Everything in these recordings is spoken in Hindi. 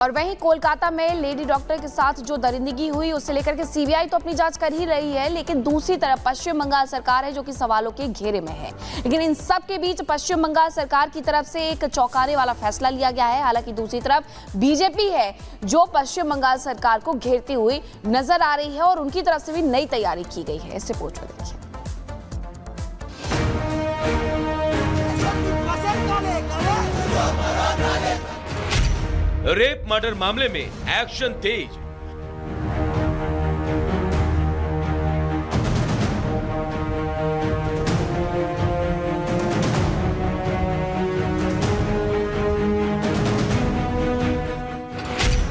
और वहीं कोलकाता में लेडी डॉक्टर के साथ जो दरिंदगी हुई उसे लेकर के सीबीआई तो अपनी जांच कर ही रही है, लेकिन दूसरी तरफ पश्चिम बंगाल सरकार है जो कि सवालों के घेरे में है। लेकिन इन सब के बीच पश्चिम बंगाल सरकार की तरफ से एक चौंकाने वाला फैसला लिया गया है। हालांकि दूसरी तरफ बीजेपी है जो पश्चिम बंगाल सरकार को घेरती हुई नजर आ रही है और उनकी तरफ से भी नई तैयारी की गई है। इस रिपोर्ट में देखिए। रेप मर्डर मामले में एक्शन तेज।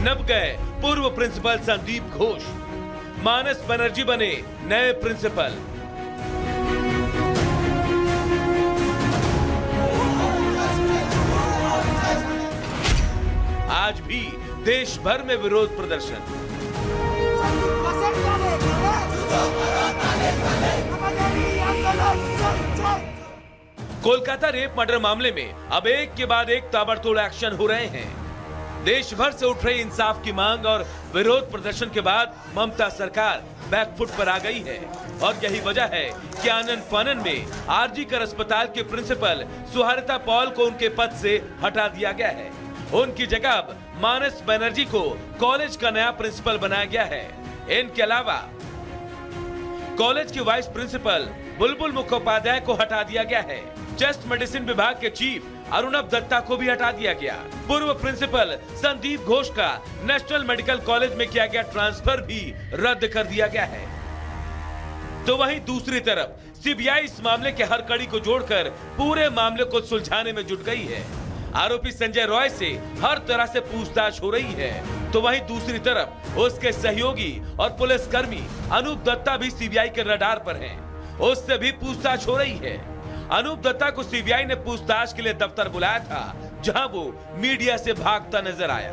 नब गए पूर्व प्रिंसिपल संदीप घोष, मानस बनर्जी बने नए प्रिंसिपल। आज भी देश भर में विरोध प्रदर्शन। कोलकाता रेप मर्डर मामले में अब एक के बाद एक ताबड़तोड़ एक्शन हो रहे हैं। देश भर से उठ रही इंसाफ की मांग और विरोध प्रदर्शन के बाद ममता सरकार बैकफुट पर आ गई है और यही वजह है कि आनन फानन में आरजी कर अस्पताल के प्रिंसिपल सुहारिता पॉल को उनके पद से हटा दिया गया है। उनकी जगह अब मानस बनर्जी को कॉलेज का नया प्रिंसिपल बनाया गया है। इनके अलावा कॉलेज के वाइस प्रिंसिपल बुलबुल मुखोपाध्याय को हटा दिया गया है। चेस्ट मेडिसिन विभाग के चीफ अरुणव दत्ता को भी हटा दिया गया। पूर्व प्रिंसिपल संदीप घोष का नेशनल मेडिकल कॉलेज में किया गया ट्रांसफर भी रद्द कर दिया गया है। तो वहीं दूसरी तरफ सीबीआई इस मामले के हर कड़ी को जोड़कर पूरे मामले को सुलझाने में जुट गई है। आरोपी संजय रॉय से हर तरह से पूछताछ हो रही है। तो वहीं दूसरी तरफ उसके सहयोगी और पुलिसकर्मी अनूप दत्ता भी सीबीआई के रडार पर हैं। उससे भी पूछताछ हो रही है। अनूप दत्ता को सीबीआई ने पूछताछ के लिए दफ्तर बुलाया था, जहां वो मीडिया से भागता नजर आया।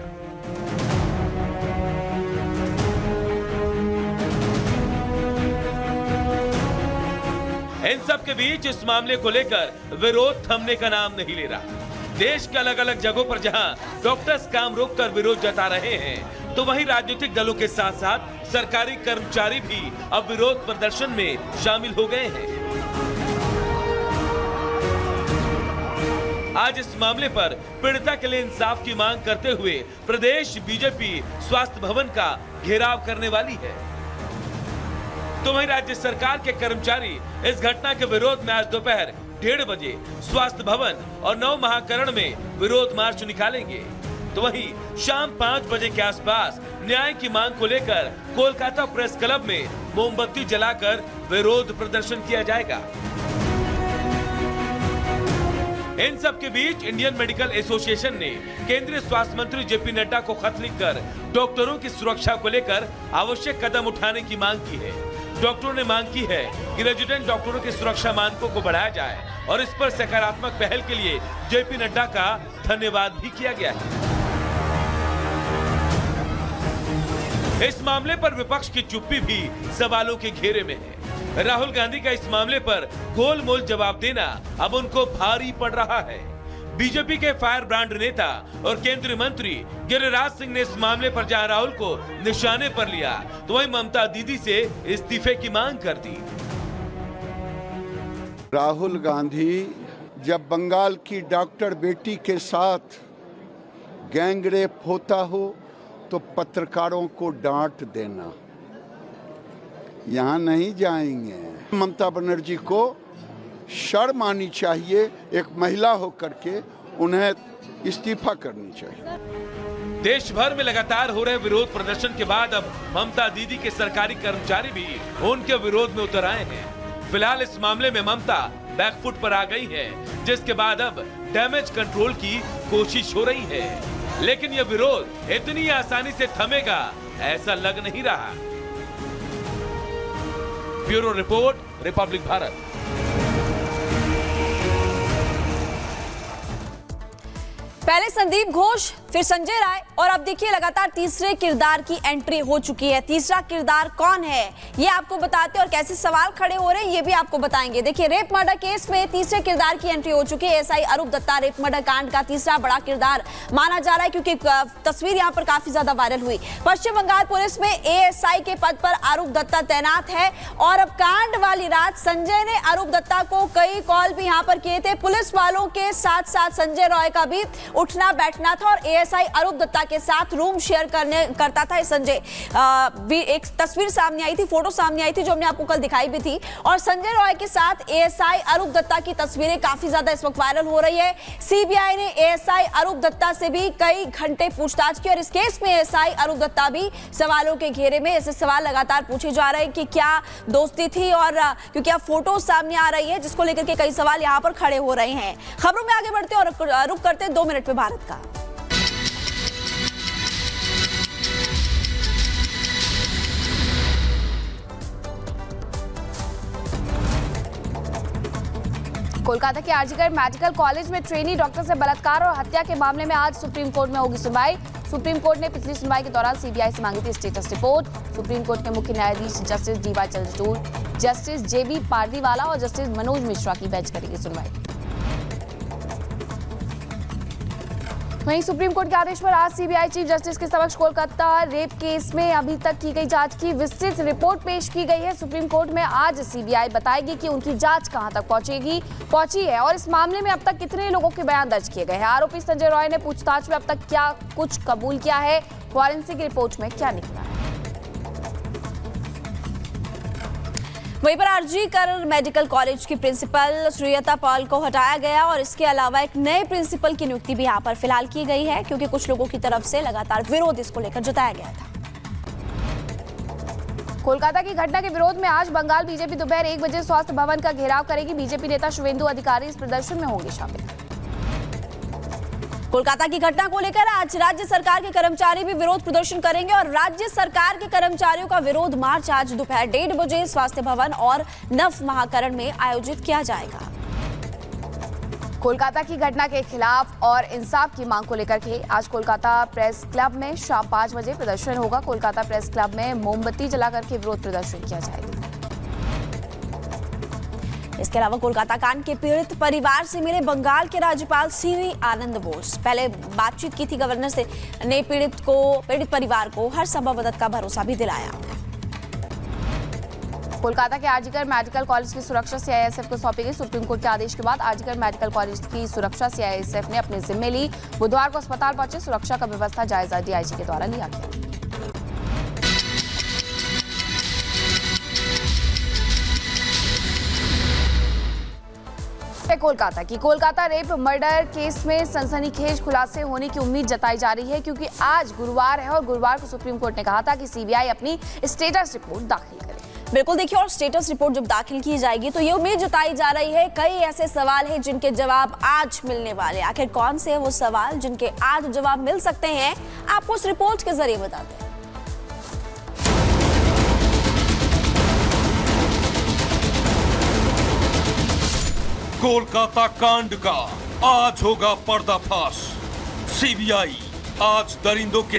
इन सब के बीच इस मामले को लेकर विरोध थमने का नाम नहीं ले रहा। देश के अलग अलग जगहों पर जहां डॉक्टर्स काम रोककर विरोध जता रहे हैं, तो वहीं राजनीतिक दलों के साथ साथ सरकारी कर्मचारी भी अब विरोध प्रदर्शन में शामिल हो गए हैं। आज इस मामले पर पीड़िता के लिए इंसाफ की मांग करते हुए प्रदेश बीजेपी स्वास्थ्य भवन का घेराव करने वाली है। तो वहीं राज्य सरकार के कर्मचारी इस घटना के विरोध में आज दोपहर 1:30 बजे स्वास्थ्य भवन और 9 महाकरण में विरोध मार्च निकालेंगे। तो वहीं शाम 5 बजे के आसपास न्याय की मांग को लेकर कोलकाता प्रेस क्लब में मोमबत्ती जलाकर विरोध प्रदर्शन किया जाएगा। इन सब के बीच इंडियन मेडिकल एसोसिएशन ने केंद्रीय स्वास्थ्य मंत्री जेपी नड्डा को खत लिखकर डॉक्टरों की सुरक्षा को लेकर आवश्यक कदम उठाने की मांग की है। डॉक्टरों ने मांग की है कि रेजिडेंट डॉक्टरों की सुरक्षा मानकों को बढ़ाया जाए और इस पर सकारात्मक पहल के लिए जेपी नड्डा का धन्यवाद भी किया गया है। इस मामले पर विपक्ष की चुप्पी भी सवालों के घेरे में है। राहुल गांधी का इस मामले पर गोलमोल जवाब देना अब उनको भारी पड़ रहा है। बीजेपी के फायर ब्रांड नेता और केंद्रीय मंत्री गिरिराज सिंह ने इस मामले पर जहां राहुल को निशाने पर लिया, तो वहीं ममता दीदी से इस्तीफे की मांग कर दी। राहुल गांधी जब बंगाल की डॉक्टर बेटी के साथ गैंगरेप होता हो तो पत्रकारों को डांट देना, यहाँ नहीं जाएंगे। ममता बनर्जी को शर्म आनी चाहिए, एक महिला होकर के उन्हें इस्तीफा करनी चाहिए। देश भर में लगातार हो रहे विरोध प्रदर्शन के बाद अब ममता दीदी के सरकारी कर्मचारी भी उनके विरोध में उतर आए हैं। फिलहाल इस मामले में ममता बैकफुट पर आ गई है, जिसके बाद अब डैमेज कंट्रोल की कोशिश हो रही है। लेकिन यह विरोध इतनी आसानी से थमेगा ऐसा लग नहीं रहा। Bureau report, Republic Bharat. पहले संदीप घोष फिर संजय राय और अब देखिए लगातार तीसरे किरदार की एंट्री हो चुकी है। तीसरा किरदार कौन है ये आपको बताते हैं और कैसे सवाल खड़े हो रहे हैं ये भी आपको बताएंगे। देखिए रेप मर्डर केस में तीसरे किरदार की एंट्री हो चुकी है। एएसआई अरूप दत्ता रेप मर्डर कांड का तीसरा बड़ा किरदार माना जा रहा है, क्योंकि तस्वीर यहां पर काफी ज्यादा वायरल हुई। पश्चिम बंगाल पुलिस में एएसआई के पद पर अरूप दत्ता तैनात है और अब कांड वाली रात संजय ने अरूप दत्ता को कई कॉल भी यहां पर किए थे। पुलिस वालों के साथ साथ संजय रॉय का भी उठना बैठना था और एएसआई अरूप दत्ता के साथ रूम शेयर करता था संजय। भी एक तस्वीर सामने आई थी, फोटो सामने आई थी जो हमने आपको कल दिखाई भी थी। और संजय रॉय के साथ एएसआई अरूप दत्ता की तस्वीरें काफी ज्यादा इस वक्त वायरल हो रही है। सीबीआई ने एएसआई अरूप दत्ता से भी कई घंटे पूछताछ की और इस केस में एएसआई अरूप दत्ता भी सवालों के घेरे में। ऐसे सवाल लगातार पूछे जा रहे हैं कि क्या दोस्ती थी, और क्योंकि अब फोटो सामने आ रही है जिसको लेकर के कई सवाल यहां पर खड़े हो रहे हैं। खबरों में आगे बढ़ते और रुक करते 2 मिनट पे भारत का। कोलकाता के आरजीकर मेडिकल कॉलेज में ट्रेनी डॉक्टर से बलात्कार और हत्या के मामले में आज सुप्रीम कोर्ट में होगी सुनवाई। सुप्रीम कोर्ट ने पिछली सुनवाई के दौरान सीबीआई से मांगी थी स्टेटस रिपोर्ट। सुप्रीम कोर्ट के मुख्य न्यायाधीश जस्टिस डीवाई चंद्रचूड़, जस्टिस जेबी पारदीवाला और जस्टिस मनोज मिश्रा की बेंच करेगी सुनवाई। वहीं सुप्रीम कोर्ट के आदेश पर आज सीबीआई चीफ जस्टिस के समक्ष कोलकाता रेप केस में अभी तक की गई जांच की विस्तृत रिपोर्ट पेश की गई है। सुप्रीम कोर्ट में आज सीबीआई बताएगी कि उनकी जांच कहां तक पहुंची है और इस मामले में अब तक कितने लोगों के बयान दर्ज किए गए हैं। आरोपी संजय रॉय ने पूछताछ में अब तक क्या कुछ कबूल किया है, फॉरेंसिक रिपोर्ट में क्या निकला है। वहीं पर आरजीकर मेडिकल कॉलेज की प्रिंसिपल श्रीयता पॉल को हटाया गया और इसके अलावा एक नए प्रिंसिपल की नियुक्ति भी यहां पर फिलहाल की गई है, क्योंकि कुछ लोगों की तरफ से लगातार विरोध इसको लेकर जताया गया था। कोलकाता की घटना के विरोध में आज बंगाल बीजेपी दोपहर 1 बजे स्वास्थ्य भवन का घेराव करेगी। बीजेपी नेता शुभेंदु अधिकारी इस प्रदर्शन में होंगे शामिल। कोलकाता की घटना को लेकर आज राज्य सरकार के कर्मचारी भी विरोध प्रदर्शन करेंगे और राज्य सरकार के कर्मचारियों का विरोध मार्च आज दोपहर 1:30 बजे स्वास्थ्य भवन और नव महाकरण में आयोजित किया जाएगा। कोलकाता की घटना के खिलाफ और इंसाफ की मांग को लेकर के आज कोलकाता प्रेस क्लब में शाम 5 बजे प्रदर्शन होगा। कोलकाता प्रेस क्लब में मोमबत्ती जलाकर के विरोध प्रदर्शन किया जाएगा। इसके अलावा कोलकाता कांड के पीड़ित परिवार से मिले बंगाल के राज्यपाल सीवी आनंद बोस। पहले बातचीत की थी गवर्नर से, ने पीड़ित परिवार को हर संभव मदद का भरोसा भी दिलाया। कोलकाता के आरजीकर मेडिकल कॉलेज की सुरक्षा सीआईएसएफ को सौंपी गई। सुप्रीम कोर्ट के आदेश के बाद आरजीकर मेडिकल कॉलेज की सुरक्षा सीआईएसएफ ने अपने जिम्मे ली। बुधवार को अस्पताल पहुंचे सुरक्षा का व्यवस्था जायजा डीआईजी के द्वारा लिया गया। कोलकाता रेप मर्डर केस में सनसनीखेज खुलासे होने की उम्मीद जताई जा रही है, क्योंकि आज गुरुवार है और गुरुवार को सुप्रीम कोर्ट ने कहा था कि सीबीआई अपनी स्टेटस रिपोर्ट दाखिल करे। बिल्कुल, देखिए, और स्टेटस रिपोर्ट जब दाखिल की जाएगी तो ये उम्मीद जताई जा रही है कई ऐसे सवाल हैं जिनके जवाब आज मिलने वाले। आखिर कौन से हैं वो सवाल जिनके आज जवाब मिल सकते हैं, आपको उस रिपोर्ट के जरिए बताते हैं। कोलकाता कांड का आज होगा पर्दाफाश। सीबीआई आज दरिंदों के